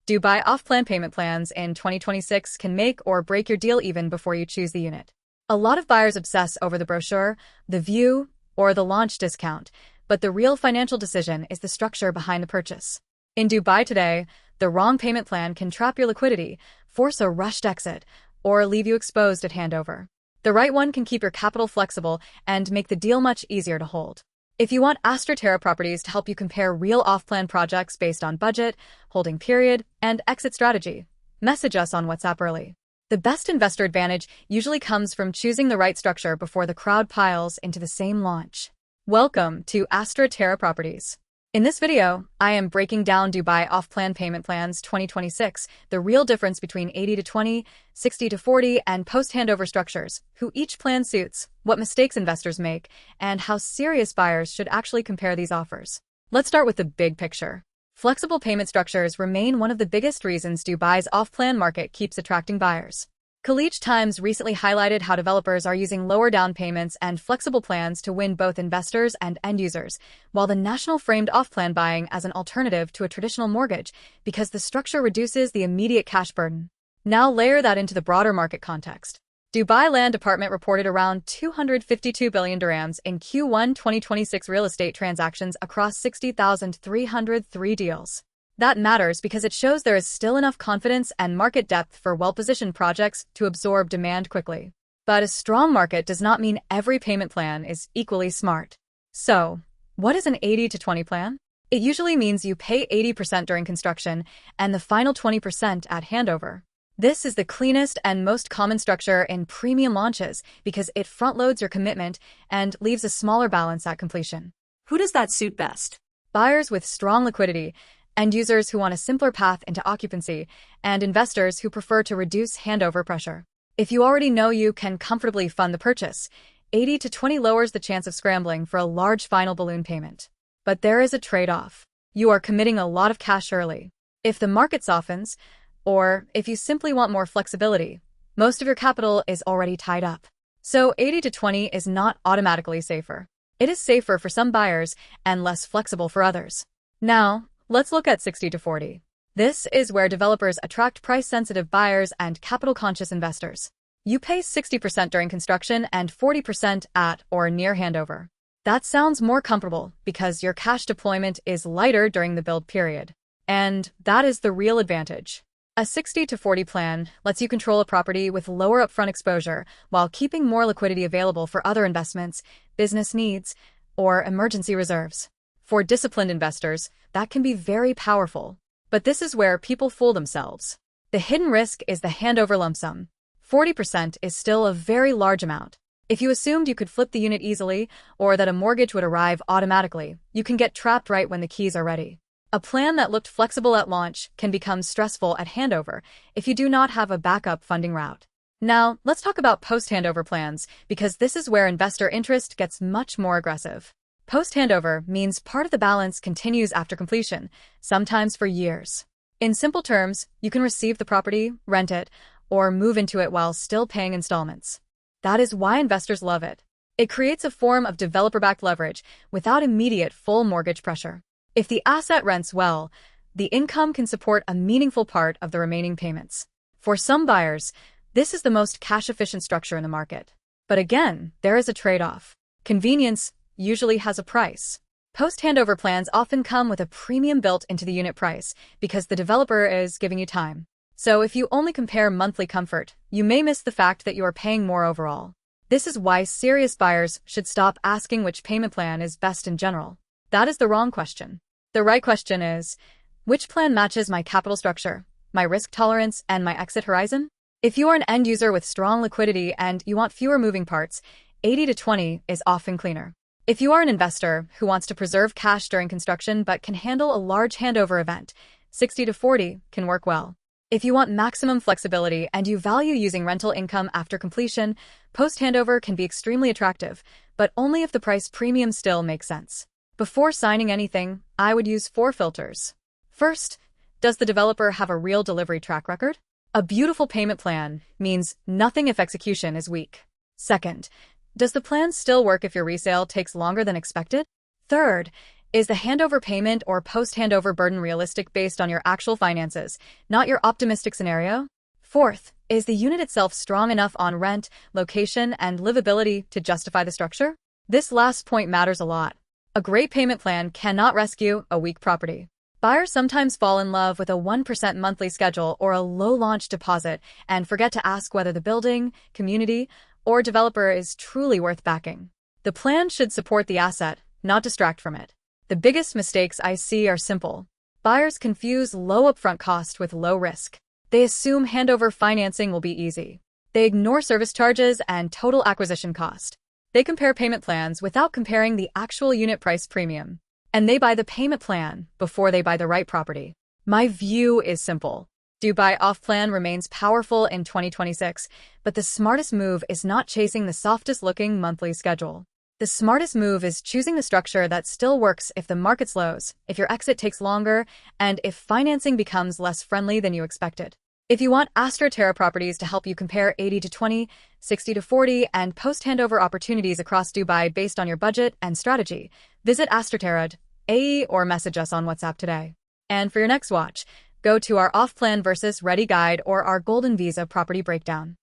Do buy off-plan payment plans in 2026 can make or break your deal even before you choose the unit. A lot of buyers obsess over the brochure, the view, or the launch discount, but the real financial decision is the structure behind the purchase. In Dubai today, the wrong payment plan can trap your liquidity, force a rushed exit, or leave you exposed at handover. The right one can keep your capital flexible and make the deal much easier to hold. If you want Astra Terra Properties to help you compare real off-plan projects based on budget, holding period, and exit strategy, message us on WhatsApp early. The best investor advantage usually comes from choosing the right structure before the crowd piles into the same launch. Welcome to Astra Terra Properties. In this video, I am breaking down Dubai off-plan payment plans 2026, the real difference between 80-20, 60-40, and post-handover structures, who each plan suits, what mistakes investors make, and how serious buyers should actually compare these offers. Let's start with the big picture. Flexible payment structures remain one of the biggest reasons Dubai's off-plan market keeps attracting buyers. Khaleej Times recently highlighted how developers are using lower down payments and flexible plans to win both investors and end users, while the National framed off-plan buying as an alternative to a traditional mortgage because the structure reduces the immediate cash burden. Now layer that into the broader market context. Dubai Land Department reported around 252 billion dirhams in Q1 2026 real estate transactions across 60,303 deals. That matters because it shows there is still enough confidence and market depth for well-positioned projects to absorb demand quickly. But a strong market does not mean every payment plan is equally smart. So, what is an 80-20 plan? It usually means you pay 80% during construction and the final 20% at handover. This is the cleanest and most common structure in premium launches because it front-loads your commitment and leaves a smaller balance at completion. Who does that suit best? Buyers with strong liquidity, end users who want a simpler path into occupancy, and investors who prefer to reduce handover pressure. If you already know you can comfortably fund the purchase, 80-20 lowers the chance of scrambling for a large final balloon payment. But there is a trade-off. You are committing a lot of cash early. If the market softens, or if you simply want more flexibility, most of your capital is already tied up. So 80-20 is not automatically safer. It is safer for some buyers and less flexible for others. Now, let's look at 60-40. This is where developers attract price-sensitive buyers and capital-conscious investors. You pay 60% during construction and 40% at or near handover. That sounds more comfortable because your cash deployment is lighter during the build period. And that is the real advantage. A 60-40 plan lets you control a property with lower upfront exposure while keeping more liquidity available for other investments, business needs, or emergency reserves. For disciplined investors, that can be very powerful. But this is where people fool themselves. The hidden risk is the handover lump sum. 40% is still a very large amount. If you assumed you could flip the unit easily or that a mortgage would arrive automatically, you can get trapped right when the keys are ready. A plan that looked flexible at launch can become stressful at handover if you do not have a backup funding route. Now, let's talk about post-handover plans because this is where investor interest gets much more aggressive. Post-handover means part of the balance continues after completion, sometimes for years. In simple terms, you can receive the property, rent it, or move into it while still paying installments. That is why investors love it. It creates a form of developer-backed leverage without immediate full mortgage pressure. If the asset rents well, the income can support a meaningful part of the remaining payments. For some buyers, this is the most cash-efficient structure in the market. But again, there is a trade-off. Convenience usually has a price. Post-handover plans often come with a premium built into the unit price because the developer is giving you time. So if you only compare monthly comfort, you may miss the fact that you are paying more overall. This is why serious buyers should stop asking which payment plan is best in general. That is the wrong question. The right question is, which plan matches my capital structure, my risk tolerance, and my exit horizon? If you are an end user with strong liquidity and you want fewer moving parts, 80-20 is often cleaner. If you are an investor who wants to preserve cash during construction but can handle a large handover event, 60-40 can work well. If you want maximum flexibility and you value using rental income after completion, post-handover can be extremely attractive, but only if the price premium still makes sense. Before signing anything, I would use 4 filters. First, does the developer have a real delivery track record? A beautiful payment plan means nothing if execution is weak. Second, does the plan still work if your resale takes longer than expected? Third, Is the handover payment or post-handover burden realistic based on your actual finances, not your optimistic scenario? Fourth, is the unit itself strong enough on rent, location, and livability to justify the structure? This last point matters a lot. A great payment plan cannot rescue a weak property. Buyers sometimes fall in love with a 1% monthly schedule or a low launch deposit and forget to ask whether the building, community, or developer is truly worth backing. The plan should support the asset, not distract from it. The biggest mistakes I see are simple. Buyers confuse low upfront cost with low risk. They assume handover financing will be easy. They ignore service charges and total acquisition cost. They compare payment plans without comparing the actual unit price premium. And they buy the payment plan before they buy the right property. My view is simple. Do buy off plan remains powerful in 2026, but the smartest move is not chasing the softest looking monthly schedule. The smartest move is choosing the structure that still works if the market slows, if your exit takes longer, and if financing becomes less friendly than you expected. If you want Astra Terra Properties to help you compare 80-20, 60-40, and post-handover opportunities across Dubai based on your budget and strategy, visit Astra Terra AE or message us on WhatsApp today. And for your next watch, go to our off-plan versus ready guide or our Golden Visa property breakdown.